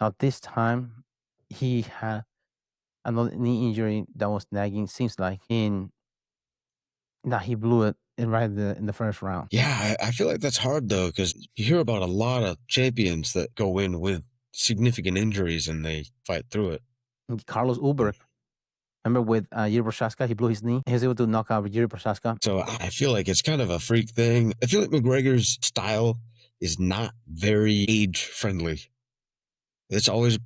Now this time, he had another knee injury that was nagging. Seems like he blew it right in the first round. Yeah, I feel like that's hard though, because you hear about a lot of champions that go in with significant injuries and they fight through it. And Carlos Ulberg, remember with Yuri Prochazka, he blew his knee. He was able to knock out Yuri Prochazka. So I feel like it's kind of a freak thing. I feel like McGregor's style is not very age friendly. It's always,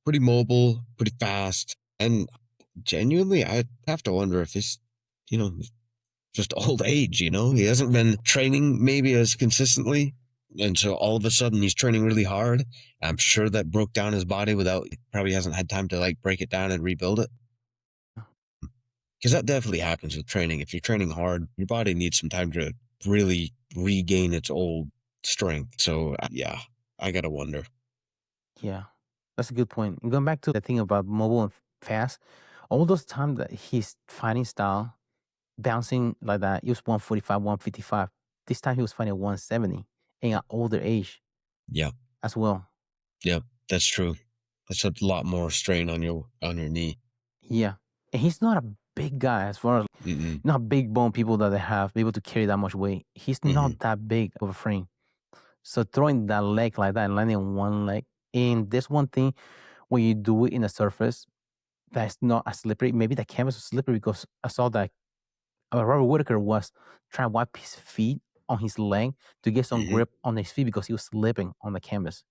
pretty mobile, pretty fast. And genuinely, I have to wonder if it's, just old age, He hasn't been training maybe as consistently. And so all of a sudden he's training really hard. I'm sure that broke down his body probably hasn't had time to like break it down and rebuild it. Because that definitely happens with training. If you're training hard, your body needs some time to really regain its old strength. So yeah, I gotta wonder. Yeah, that's a good point. And going back to the thing about mobile and fast, all those times that his fighting style, bouncing like that, he was 145, 155. This time he was fighting at 170 in an older age. Yeah. As well. Yeah, that's true. That's a lot more strain on your knee. Yeah. And he's not a big guy as far as not big bone people that they have be able to carry that much weight. He's not that big of a frame. So throwing that leg like that and landing on one leg, and there's one thing when you do it in a surface that's not as slippery. Maybe the canvas was slippery because I saw that Robert Whittaker was trying to wipe his feet on his leg to get some grip on his feet because he was slipping on the canvas.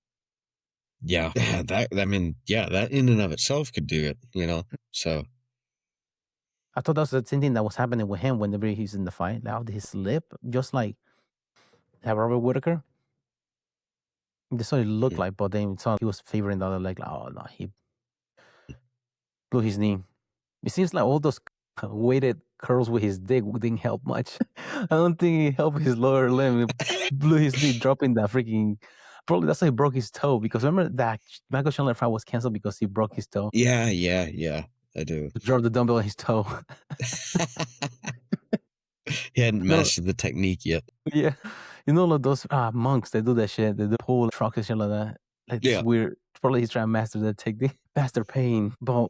Yeah, that in and of itself could do it, so. I thought that was the same thing that was happening with him whenever he's in the fight. Now did he slip just like Robert Whittaker? That's what it looked like, but then saw he was favoring the other leg. Like, oh no, he blew his knee. It seems like all those weighted curls with his dick didn't help much. I don't think it helped his lower limb. It blew his knee, dropping that freaking. Probably that's why he broke his toe. Because remember that Michael Chandler fight was canceled because he broke his toe. Yeah, I do. Drove the dumbbell on his toe. He hadn't mastered the technique yet. Yeah, like those monks, they do that shit. They do pull trucks and shit like that. Like this weird. Probably he's trying to master the technique, master pain. But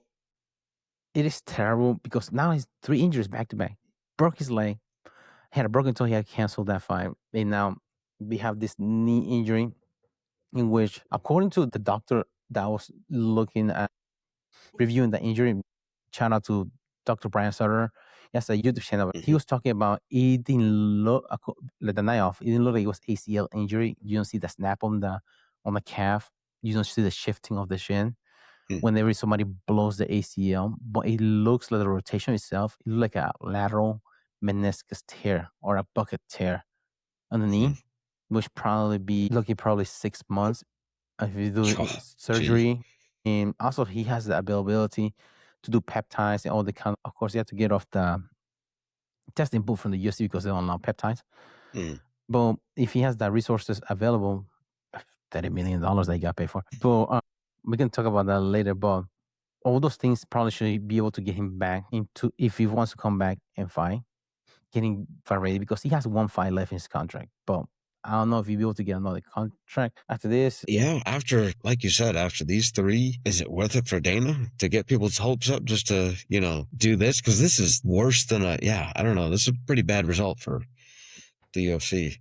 it is terrible because now he's 3 injuries back to back. Broke his leg, had a broken toe. He had canceled that fight, and now we have this knee injury, in which, according to the doctor that was looking at reviewing the injury, shout out to Dr. Brian Sutterer. He has a YouTube channel. He was talking about it didn't look like the night off. It didn't look like it was ACL injury. You don't see the snap on the calf. You don't see the shifting of the shin whenever somebody blows the ACL. But it looks like the rotation itself. It looks like a lateral meniscus tear or a bucket tear on the knee, which probably 6 months if you do surgery. And also he has the availability to do peptides and all the kind. Of course, you have to get off the testing book from the UFC because they don't allow peptides. But if he has the resources available, $30 million that he got paid for. But we can talk about that later. But all those things probably should be able to get him back into, if he wants to come back and fight, getting fight ready because he has 1 fight left in his contract. But I don't know if you'll be able to get another contract after this. Yeah, like you said, after these 3, is it worth it for Dana to get people's hopes up just to, do this? Because this is worse than I don't know. This is a pretty bad result for the UFC.